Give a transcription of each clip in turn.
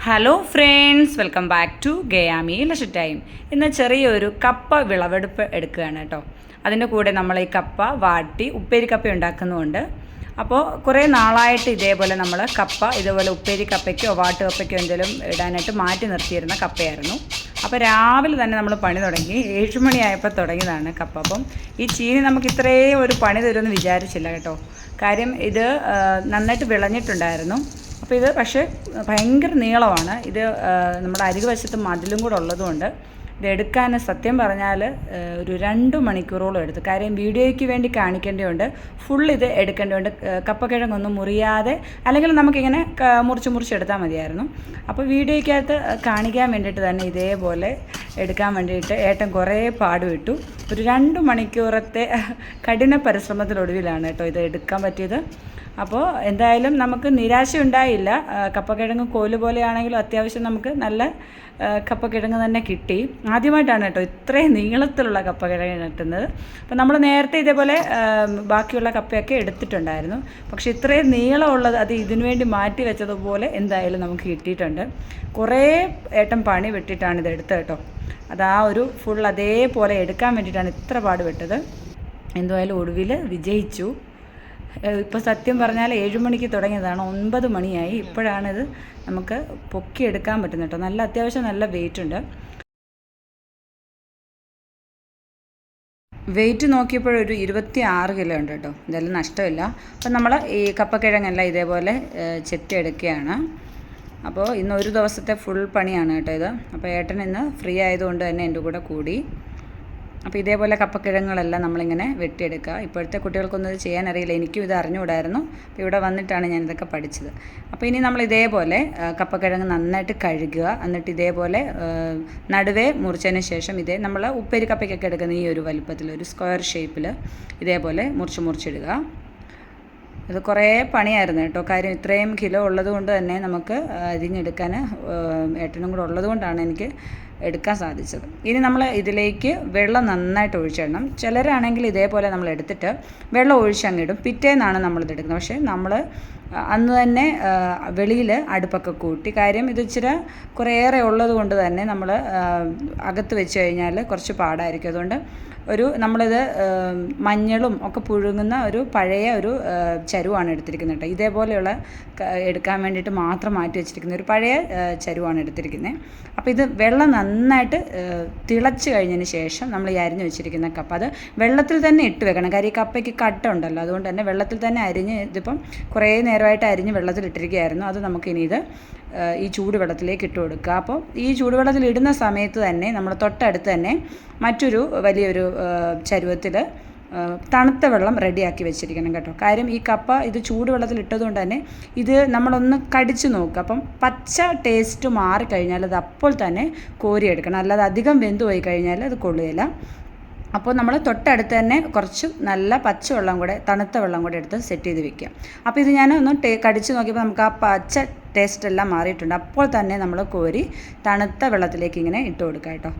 Hello friends, welcome back to ഗയാമി ലഷ് time. ഇന്ന് ചെറിയൊരു കപ്പ വിളവെടുപ്പ് എടുക്കുകയാണ് കേട്ടോ. അതിൻ്റെ കൂടെ നമ്മൾ ഈ കപ്പ വാട്ടി ഉപ്പേരി കപ്പ ഉണ്ടാക്കുന്നുണ്ട്. അപ്പോൾ കുറേ നാളായിട്ട് ഇതേപോലെ നമ്മൾ കപ്പ ഇതേപോലെ ഉപ്പേരി കപ്പയ്ക്കോ വാട്ടുകപ്പയ്ക്കോ എന്തെങ്കിലും ഇടാനായിട്ട് മാറ്റി നിർത്തിയിരുന്ന കപ്പയായിരുന്നു. അപ്പോൾ രാവിലെ തന്നെ നമ്മൾ പണി തുടങ്ങി. 7 മണിയായപ്പോൾ തുടങ്ങിയതാണ് കപ്പ. അപ്പം ഈ ചീനി നമുക്ക് ഇത്രയും ഒരു പണി തരുമെന്ന് വിചാരിച്ചില്ല കേട്ടോ. കാര്യം ഇത് നന്നായിട്ട് വിളഞ്ഞിട്ടുണ്ടായിരുന്നു. അപ്പോൾ ഇത് പക്ഷേ ഭയങ്കര നീളമാണ്. ഇത് നമ്മുടെ അരികുവശത്ത് മതിലും കൂടെ ഉള്ളതുകൊണ്ട് ഇത് എടുക്കാൻ സത്യം പറഞ്ഞാൽ ഒരു 2 മണിക്കൂറോളം എടുത്തു. കാര്യം വീഡിയോയ്ക്ക് വേണ്ടി കാണിക്കേണ്ടതുകൊണ്ട് ഫുൾ ഇത് എടുക്കേണ്ടതുകൊണ്ട് കപ്പക്കിഴങ്ങൊന്നും മുറിയാതെ, അല്ലെങ്കിൽ നമുക്കിങ്ങനെ മുറിച്ചെടുത്താൽ മതിയായിരുന്നു. അപ്പോൾ വീഡിയോയ്ക്കകത്ത് കാണിക്കാൻ വേണ്ടിയിട്ട് തന്നെ ഇതേപോലെ എടുക്കാൻ വേണ്ടിയിട്ട് ഏട്ടൻ കുറേ പാടുവിട്ടു. ഒരു 2 മണിക്കൂറത്തെ കഠിന പരിശ്രമത്തിനൊടുവിലാണ് കേട്ടോ ഇത് എടുക്കാൻ പറ്റിയത്. അപ്പോൾ എന്തായാലും നമുക്ക് നിരാശ ഉണ്ടായില്ല. കപ്പക്കിഴങ്ങ് കോല് പോലെയാണെങ്കിലും അത്യാവശ്യം നമുക്ക് നല്ല കപ്പക്കിഴങ്ങ് തന്നെ കിട്ടി. ആദ്യമായിട്ടാണ് കേട്ടോ ഇത്രയും നീളത്തിലുള്ള കപ്പക്കിഴങ്ങ് കിട്ടുന്നത്. അപ്പോൾ നമ്മൾ നേരത്തെ ഇതേപോലെ ബാക്കിയുള്ള കപ്പയൊക്കെ എടുത്തിട്ടുണ്ടായിരുന്നു. പക്ഷേ ഇത്രയും നീളമുള്ളത് അത് ഇതിനു വേണ്ടി മാറ്റി വെച്ചതുപോലെ എന്തായാലും നമുക്ക് കിട്ടിയിട്ടുണ്ട്. കുറേ ഏട്ടൻ പണി വിട്ടിട്ടാണ് ഇത് എടുത്തത് കേട്ടോ. അത് ആ ഒരു ഫുൾ അതേപോലെ എടുക്കാൻ വേണ്ടിയിട്ടാണ് ഇത്ര പാട് വിട്ടത്. എന്തായാലും ഒടുവിൽ വിജയിച്ചു. ഇപ്പോൾ സത്യം പറഞ്ഞാൽ 7 മണിക്ക് തുടങ്ങിയതാണ്, 9 മണിയായി. ഇപ്പോഴാണിത് നമുക്ക് പൊക്കിയെടുക്കാൻ പറ്റുന്നത് കേട്ടോ. നല്ല അത്യാവശ്യം നല്ല വെയിറ്റ് ഉണ്ട്. വെയിറ്റ് നോക്കിയപ്പോഴൊരു 26 കിലോ ഉണ്ട് കേട്ടോ. ഇതെല്ലാം നഷ്ടമില്ല. അപ്പം നമ്മൾ ഈ കപ്പക്കിഴങ്ങെല്ലാം ഇതേപോലെ ചെത്തിയെടുക്കുകയാണ്. അപ്പോൾ ഇന്ന് ഒരു ദിവസത്തെ ഫുൾ പണിയാണ് കേട്ടോ ഇത്. അപ്പോൾ ഏട്ടൻ ഇന്ന് ഫ്രീ ആയതുകൊണ്ട് തന്നെ എൻ്റെ കൂടെ കൂടി. അപ്പോൾ ഇതേപോലെ കപ്പക്കിഴങ്ങുകളെല്ലാം നമ്മളിങ്ങനെ വെട്ടിയെടുക്കുക. ഇപ്പോഴത്തെ കുട്ടികൾക്കൊന്നും ഇത് ചെയ്യാൻ അറിയില്ല. എനിക്കും ഇത് അറിഞ്ഞുകൂടായിരുന്നു. അപ്പോൾ ഇവിടെ വന്നിട്ടാണ് ഞാനിതൊക്കെ പഠിച്ചത്. അപ്പോൾ ഇനി നമ്മൾ ഇതേപോലെ കപ്പക്കിഴങ്ങ് നന്നായിട്ട് കഴുകുക. എന്നിട്ട് ഇതേപോലെ നടുവേ മുറിച്ചതിന് ശേഷം നമ്മൾ ഉപ്പേരി കപ്പയ്ക്കൊക്കെ എടുക്കുന്ന ഈ ഒരു വലുപ്പത്തിൽ ഒരു സ്ക്വയർ ഷേപ്പിൽ ഇതേപോലെ മുറിച്ചിടുക. ഇത് കുറേ പണിയായിരുന്നു കേട്ടോ. കാര്യം ഇത്രയും കിലോ ഉള്ളത് കൊണ്ട് തന്നെ നമുക്ക് അരിഞ്ഞെടുക്കാൻ ഏട്ടനും കൂടെ ഉള്ളത് കൊണ്ടാണ് എനിക്ക് എടുക്കാൻ സാധിച്ചത്. ഇനി നമ്മൾ ഇതിലേക്ക് വെള്ളം നന്നായിട്ട് ഒഴിച്ചിടണം. ചിലരാണെങ്കിൽ ഇതേപോലെ നമ്മൾ എടുത്തിട്ട് വെള്ളം ഒഴിച്ചങ്ങിടും. പിറ്റേന്നാണ് നമ്മളിത് എടുക്കുന്നത്. പക്ഷേ നമ്മൾ അന്ന് തന്നെ വെളിയിൽ അടുപ്പൊക്കെ കൂട്ടി. കാര്യം ഇത് ഇച്ചിരി കുറേയേറെ ഉള്ളത് കൊണ്ട് തന്നെ നമ്മൾ അകത്ത് വെച്ച് കഴിഞ്ഞാൽ കുറച്ച് പാടായിരിക്കും. അതുകൊണ്ട് നമ്മളിത് മഞ്ഞളും ഒക്കെ പുഴുങ്ങുന്ന ഒരു പഴയ ഒരു ചരുവാണ് എടുത്തിരിക്കുന്നത് കേട്ടോ. ഇതേപോലെയുള്ള എടുക്കാൻ വേണ്ടിയിട്ട് മാത്രം മാറ്റി വെച്ചിരിക്കുന്ന ഒരു പഴയ ചരുവാണ് എടുത്തിരിക്കുന്നത്. അപ്പോൾ ഇത് വെള്ളം നന്നായിട്ട് തിളച്ച് കഴിഞ്ഞതിന് ശേഷം നമ്മൾ ഈ അരിഞ്ഞ് വെച്ചിരിക്കുന്ന കപ്പ അത് വെള്ളത്തിൽ തന്നെ ഇട്ട് വെക്കണം. കാര്യം ഈ കപ്പയ്ക്ക് കട്ട ഉണ്ടല്ലോ, അതുകൊണ്ട് തന്നെ വെള്ളത്തിൽ തന്നെ അരിഞ്ഞ്, ഇതിപ്പം കുറേ നേരമായിട്ട് അരിഞ്ഞ് വെള്ളത്തിലിട്ടിരിക്കുകയായിരുന്നു. അത് നമുക്കിനി ഇത് ഈ ചൂടുവെള്ളത്തിലേക്ക് ഇട്ട് കൊടുക്കുക. അപ്പോൾ ഈ ചൂടുവെള്ളത്തിൽ ഇടുന്ന സമയത്ത് തന്നെ നമ്മൾ തൊട്ടടുത്ത് തന്നെ മറ്റൊരു വലിയൊരു ചരുവത്തിൽ തണുത്ത വെള്ളം റെഡിയാക്കി വെച്ചിരിക്കണം കേട്ടോ. കാര്യം ഈ കപ്പ ഇത് ചൂടുവെള്ളത്തിൽ ഇട്ടതുകൊണ്ട് തന്നെ ഇത് നമ്മളൊന്ന് കടിച്ചു നോക്കുക. അപ്പം പച്ച ടേസ്റ്റ് മാറിക്കഴിഞ്ഞാൽ അത് അപ്പോൾ തന്നെ കോരിയെടുക്കണം. അല്ലാതെ അധികം വെന്ത് പോയി കഴിഞ്ഞാൽ അത് കൊള്ളുകയില്ല. അപ്പോൾ നമ്മൾ തൊട്ടടുത്ത് തന്നെ കുറച്ച് നല്ല പച്ചവെള്ളം കൂടെ, തണുത്ത വെള്ളം കൂടെ എടുത്ത് സെറ്റ് ചെയ്ത് വെക്കുക. അപ്പോൾ ഇത് ഞാൻ ഒന്ന് കടിച്ച് നോക്കിയപ്പോൾ നമുക്ക് ആ പച്ച ടേസ്റ്റ് എല്ലാം മാറിയിട്ടുണ്ട്. അപ്പോൾ തന്നെ നമ്മൾ കോരി തണുത്ത വെള്ളത്തിലേക്ക് ഇങ്ങനെ ഇട്ട് കൊടുക്കുക കേട്ടോ.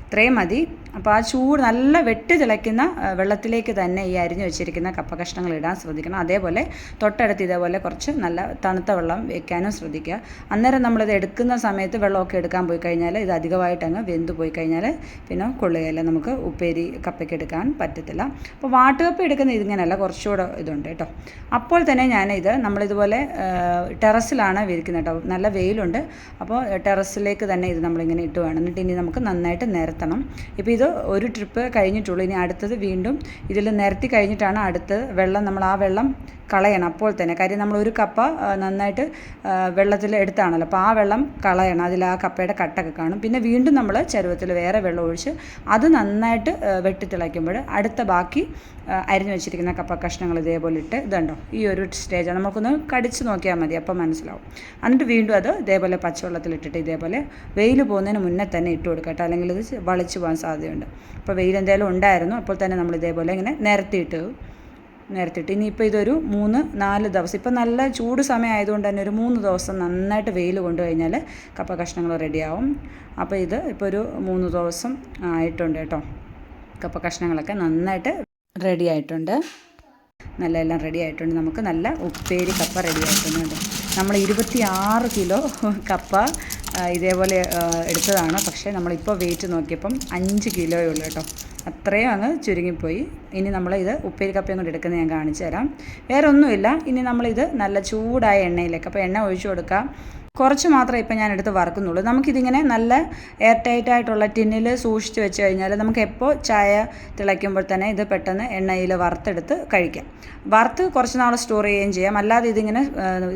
ഇത്രയും മതി. അപ്പോൾ ആ ചൂട് നല്ല വെട്ടി തിളയ്ക്കുന്ന വെള്ളത്തിലേക്ക് തന്നെ ഈ അരിഞ്ഞു വെച്ചിരിക്കുന്ന കപ്പ കഷ്ണങ്ങൾ ഇടാൻ ശ്രദ്ധിക്കണം. അതേപോലെ തൊട്ടടുത്ത് ഇതേപോലെ കുറച്ച് നല്ല തണുത്ത വെള്ളം വെക്കാനും ശ്രദ്ധിക്കുക. അന്നേരം നമ്മളിത് എടുക്കുന്ന സമയത്ത് വെള്ളമൊക്കെ എടുക്കാൻ പോയി കഴിഞ്ഞാൽ ഇത് അധികമായിട്ട് അങ്ങ് വെന്ത് പോയി കഴിഞ്ഞാൽ പിന്നെ കൊള്ളുകയില്ല, നമുക്ക് ഉപ്പേരി കപ്പയ്ക്ക് എടുക്കാൻ പറ്റത്തില്ല. അപ്പോൾ വാട്ടുകപ്പ എടുക്കുന്ന ഇതിങ്ങനെയല്ല, കുറച്ചുകൂടെ ഇതുണ്ട് കേട്ടോ. അപ്പോൾ തന്നെ ഞാനിത് നമ്മളിതുപോലെ ടെറസിലാണ് വിരിക്കുന്നത് കേട്ടോ. നല്ല വെയിലുണ്ട്. അപ്പോൾ ടെറസിലേക്ക് തന്നെ ഇത് നമ്മളിങ്ങനെ ഇട്ട് വേണം. എന്നിട്ട് ഇനി നമുക്ക് നന്നായിട്ട് നിരത്തണം. ഇപ്പോൾ ഇത് ഒരു ട്രിപ്പ് കഴിഞ്ഞിട്ടുള്ളൂ. ഇനി അടുത്തത് വീണ്ടും ഇതിൽ നിരത്തി കഴിഞ്ഞിട്ടാണ് അടുത്തത് വെള്ളം, നമ്മൾ ആ വെള്ളം കളയണം അപ്പോൾ തന്നെ. കാര്യം നമ്മൾ ഒരു കപ്പ നന്നായിട്ട് വെള്ളത്തിൽ എടുത്താണല്ലോ, അപ്പോൾ ആ വെള്ളം കളയണം. അതിൽ ആ കപ്പയുടെ കട്ടൊക്കെ കാണും. പിന്നെ വീണ്ടും നമ്മൾ ചരുവത്തിൽ വേറെ വെള്ളം ഒഴിച്ച് അത് നന്നായിട്ട് വെട്ടിത്തിളയ്ക്കുമ്പോൾ അടുത്ത ബാക്കി അരിഞ്ഞു വെച്ചിരിക്കുന്ന കപ്പ കഷ്ണങ്ങൾ ഇതേപോലെ ഇട്ട് ഇതുണ്ടോ ഈ ഒരു സ്റ്റേജാണ്. നമുക്കൊന്ന് കടിച്ച് നോക്കിയാൽ മതി, അപ്പോൾ മനസ്സിലാവും. എന്നിട്ട് വീണ്ടും അത് ഇതേപോലെ പച്ചവെള്ളത്തിലിട്ടിട്ട് ഇതേപോലെ വെയിൽ പോകുന്നതിന് മുന്നേ തന്നെ ഇട്ട് കൊടുക്കട്ടെ, അല്ലെങ്കിൽ ഇത് വളിച്ചു പോകാൻ സാധ്യതയുണ്ട്. അപ്പോൾ വെയിൽ എന്തായാലും ഉണ്ടായിരുന്നു. അപ്പോൾ തന്നെ നമ്മൾ ഇതേപോലെ ഇങ്ങനെ നിരത്തിയിട്ട് ഇനിയിപ്പോൾ ഇതൊരു 3-4 ദിവസം, ഇപ്പോൾ നല്ല ചൂട് സമയം ആയതുകൊണ്ട് തന്നെ ഒരു 3 ദിവസം നന്നായിട്ട് വെയിൽ കൊണ്ടു കഴിഞ്ഞാൽ കപ്പ കഷ്ണങ്ങൾ റെഡിയാവും. അപ്പോൾ ഇത് ഇപ്പോൾ ഒരു 3 ദിവസം ആയിട്ടുണ്ട് കേട്ടോ. കപ്പ കഷ്ണങ്ങളൊക്കെ നന്നായിട്ട് റെഡി ആയിട്ടുണ്ട്. നല്ല എല്ലാം റെഡി ആയിട്ടുണ്ട്. നമുക്ക് നല്ല ഉപ്പേരി കപ്പ റെഡി ആയിട്ടുണ്ട്. നമ്മൾ 26 കിലോ കപ്പ ഇതേപോലെ എടുത്തതാണ്. പക്ഷേ നമ്മളിപ്പോൾ വെയിറ്റ് നോക്കിയപ്പം 5 കിലോയേ ഉള്ളൂ കേട്ടോ. അത്രയും അങ്ങ് ചുരുങ്ങിപ്പോയി. ഇനി ഇത് ഉപ്പേരി കപ്പയും കൊണ്ട് എടുക്കുന്നത് ഞാൻ കാണിച്ചു തരാം. വേറെ ഒന്നുമില്ല. ഇനി നമ്മളിത് നല്ല ചൂടായ എണ്ണയിലേക്ക്, അപ്പോൾ എണ്ണ ഒഴിച്ചു കൊടുക്കാം. കുറച്ച് മാത്രമേ ഇപ്പം ഞാൻ എടുത്ത് വറുക്കുന്നുള്ളൂ. നമുക്കിതിങ്ങനെ നല്ല എയർ ടൈറ്റായിട്ടുള്ള ടിന്നിൽ സൂക്ഷിച്ച് വെച്ച് കഴിഞ്ഞാൽ നമുക്ക് എപ്പോൾ ചായ തിളയ്ക്കുമ്പോൾ തന്നെ ഇത് പെട്ടെന്ന് എണ്ണയിൽ വറുത്തെടുത്ത് കഴിക്കാം. വറുത്ത് കുറച്ച് നാൾ സ്റ്റോർ ചെയ്യുകയും ചെയ്യാം. അല്ലാതെ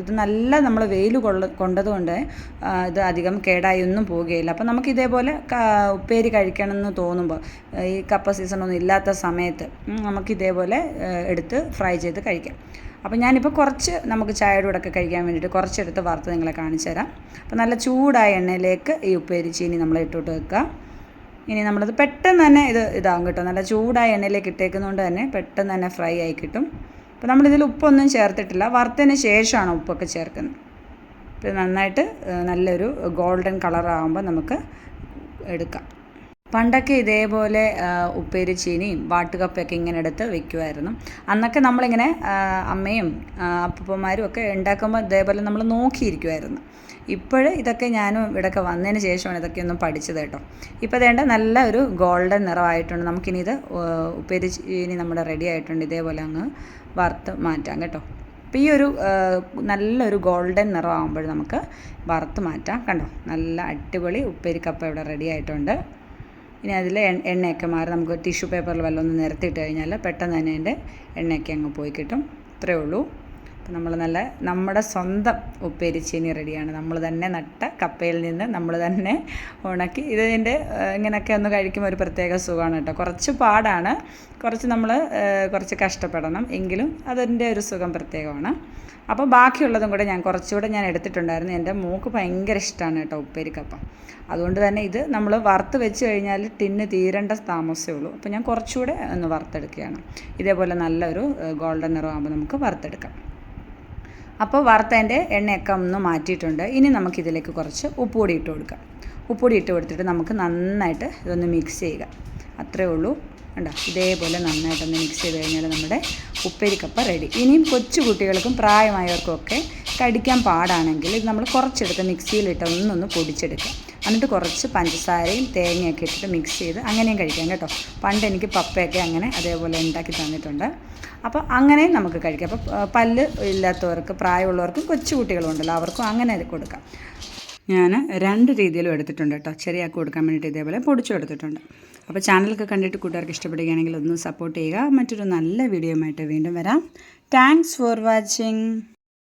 ഇത് നല്ല നമ്മൾ വെയിൽ കൊണ്ടതുകൊണ്ട് ഇത് അധികം കേടായി ഒന്നും പോവുകയില്ല. അപ്പോൾ നമുക്ക് ഇതേപോലെ ഉപ്പേരി കഴിക്കണമെന്ന് തോന്നുമ്പോൾ ഈ കപ്പ സീസണൊന്നും ഇല്ലാത്ത സമയത്ത് നമുക്കിതേപോലെ എടുത്ത് ഫ്രൈ ചെയ്ത് കഴിക്കാം. അപ്പോൾ ഞാനിപ്പോൾ കുറച്ച് നമുക്ക് ചായയുടെ കൂടെയൊക്കെ കഴിക്കാൻ വേണ്ടിയിട്ട് കുറച്ചെടുത്ത് വറുത്ത് നിങ്ങളെ കാണിച്ചു തരാം. അപ്പോൾ നല്ല ചൂടായ എണ്ണയിലേക്ക് ഈ ഉപ്പേരി ചീനി നമ്മൾ ഇട്ടിട്ട് വെക്കുക. ഇനി നമ്മളത് പെട്ടെന്ന് തന്നെ ഇതാകും കേട്ടോ. നല്ല ചൂടായ എണ്ണയിലേക്ക് ഇട്ടേക്കുന്നതുകൊണ്ട് തന്നെ പെട്ടെന്ന് തന്നെ ഫ്രൈ ആയി കിട്ടും. അപ്പോൾ നമ്മളിതിൽ ഉപ്പൊന്നും ചേർത്തിട്ടില്ല. വറുത്തതിന് ശേഷമാണ് ഉപ്പൊക്കെ ചേർക്കുന്നത്. അപ്പോൾ നന്നായിട്ട് നല്ലൊരു ഗോൾഡൻ കളറാകുമ്പോൾ നമുക്ക് എടുക്കാം. പണ്ടൊക്കെ ഇതേപോലെ ഉപ്പേരി ചീനിയും വാട്ടുകപ്പയൊക്കെ ഇങ്ങനെ എടുത്ത് വെക്കുമായിരുന്നു. അന്നൊക്കെ നമ്മളിങ്ങനെ അമ്മയും അപ്പൂപ്പന്മാരും ഒക്കെ ഉണ്ടാക്കുമ്പോൾ ഇതേപോലെ നമ്മൾ നോക്കിയിരിക്കുമായിരുന്നു. ഇതൊക്കെ ഞാനും ഇവിടെയൊക്കെ വന്നതിന് ശേഷമാണ് ഇതൊക്കെ ഒന്നും പഠിച്ചത് കേട്ടോ. ഇപ്പോൾ വേണ്ട നല്ല ഒരു ഗോൾഡൻ നിറമായിട്ടുണ്ട്. നമുക്കിനി ഇത് ഉപ്പേരി ചീനി നമ്മുടെ റെഡി ആയിട്ടുണ്ട്. ഇതേപോലെ അങ്ങ് വറുത്ത് മാറ്റാം കേട്ടോ. അപ്പോൾ ഈ ഒരു നല്ലൊരു ഗോൾഡൻ നിറമാകുമ്പോൾ നമുക്ക് വറുത്ത് മാറ്റാം. കണ്ടോ, നല്ല അടിപൊളി ഉപ്പേരി കപ്പ ഇവിടെ റെഡി ആയിട്ടുണ്ട്. ഇനി അതിൽ എണ്ണയൊക്കെ മാറി നമുക്ക് ടിഷ്യൂ പേപ്പറിൽ വല്ലതും ഒന്ന് നിരത്തിയിട്ട് കഴിഞ്ഞാൽ പെട്ടെന്ന് തന്നെ അതിൻ്റെ എണ്ണയൊക്കെ അങ്ങ് പോയി കിട്ടും. ഇത്രയേ ഉള്ളൂ. അപ്പോൾ നമ്മൾ നമ്മുടെ സ്വന്തം ഉപ്പേരി ചീനി റെഡിയാണ്. നമ്മൾ തന്നെ നട്ട കപ്പയിൽ നിന്ന് നമ്മൾ തന്നെ ഉണക്കി ഇതിൻ്റെ ഇങ്ങനെയൊക്കെ ഒന്ന് കഴിക്കുമ്പോൾ ഒരു പ്രത്യേക സുഖമാണ് കേട്ടോ. കുറച്ച് പാടാണ്, കുറച്ച് കഷ്ടപ്പെടണം, എങ്കിലും അതിൻ്റെ ഒരു സുഖം പ്രത്യേകമാണ്. അപ്പോൾ ബാക്കിയുള്ളതും കൂടെ കുറച്ചുകൂടെ ഞാൻ എടുത്തിട്ടുണ്ടായിരുന്നു. എൻ്റെ മോൾക്ക് ഭയങ്കര ഇഷ്ടമാണ് കേട്ടോ ഉപ്പേരി കപ്പ. അതുകൊണ്ട് തന്നെ ഇത് നമ്മൾ വറുത്ത് വെച്ച് കഴിഞ്ഞാൽ ടിന്ന് തീരേണ്ട താമസമേ ഉള്ളൂ. അപ്പോൾ ഞാൻ കുറച്ചുകൂടെ ഒന്ന് വറുത്തെടുക്കുകയാണ്. ഇതേപോലെ നല്ലൊരു ഗോൾഡൻ നിറമാകുമ്പോൾ നമുക്ക് വറുത്തെടുക്കാം. അപ്പോൾ വറുത്തതിൻ്റെ എണ്ണയൊക്കെ ഒന്ന് മാറ്റിയിട്ടുണ്ട്. ഇനി നമുക്കിതിലേക്ക് കുറച്ച് ഉപ്പുപൊടി ഇട്ട് കൊടുക്കാം. ഉപ്പുപൊടി ഇട്ട് കൊടുത്തിട്ട് നമുക്ക് നന്നായിട്ട് ഇതൊന്ന് മിക്സ് ചെയ്യുക. അത്രയേ ഉള്ളൂ. കണ്ടോ, ഇതേപോലെ നന്നായിട്ടൊന്ന് മിക്സ് ചെയ്ത് കഴിഞ്ഞാൽ നമ്മുടെ ഉപ്പേരി കപ്പ റെഡി. ഇനിയും കൊച്ചു കുട്ടികൾക്കും പ്രായമായവർക്കും ഒക്കെ കടിക്കാൻ പാടാണെങ്കിൽ ഇത് നമ്മൾ കുറച്ചെടുത്ത് മിക്സിയിലിട്ട് ഒന്നൊന്ന് പൊടിച്ചെടുക്കുക. എന്നിട്ട് കുറച്ച് പഞ്ചസാരയും തേങ്ങയൊക്കെ ഇട്ടിട്ട് മിക്സ് ചെയ്ത് അങ്ങനെയും കഴിക്കാം കേട്ടോ. പണ്ട് എനിക്ക് പപ്പയൊക്കെ അങ്ങനെ അതേപോലെ ഉണ്ടാക്കി തന്നിട്ടുണ്ട്. അപ്പോൾ അങ്ങനെയും നമുക്ക് കഴിക്കാം. അപ്പോൾ പല്ല് ഇല്ലാത്തവർക്ക്, പ്രായമുള്ളവർക്കും കൊച്ചു കുട്ടികളും ഉണ്ടല്ലോ, അവർക്കും അങ്ങനെ കൊടുക്കാം. ഞാൻ 2 രീതിയിലും എടുത്തിട്ടുണ്ട് കേട്ടോ. ചെറിയാൾക്ക് കൊടുക്കാൻ വേണ്ടിയിട്ട് ഇതേപോലെ പൊടിച്ചു എടുത്തിട്ടുണ്ട്. അപ്പോൾ ചാനലൊക്കെ കണ്ടിട്ട് കൂട്ടുകാർക്ക് ഇഷ്ടപ്പെടുകയാണെങ്കിൽ ഒന്ന് സപ്പോർട്ട് ചെയ്യുക. മറ്റൊരു നല്ല വീഡിയോയുമായിട്ട് വീണ്ടും വരാം. Thanks for watching.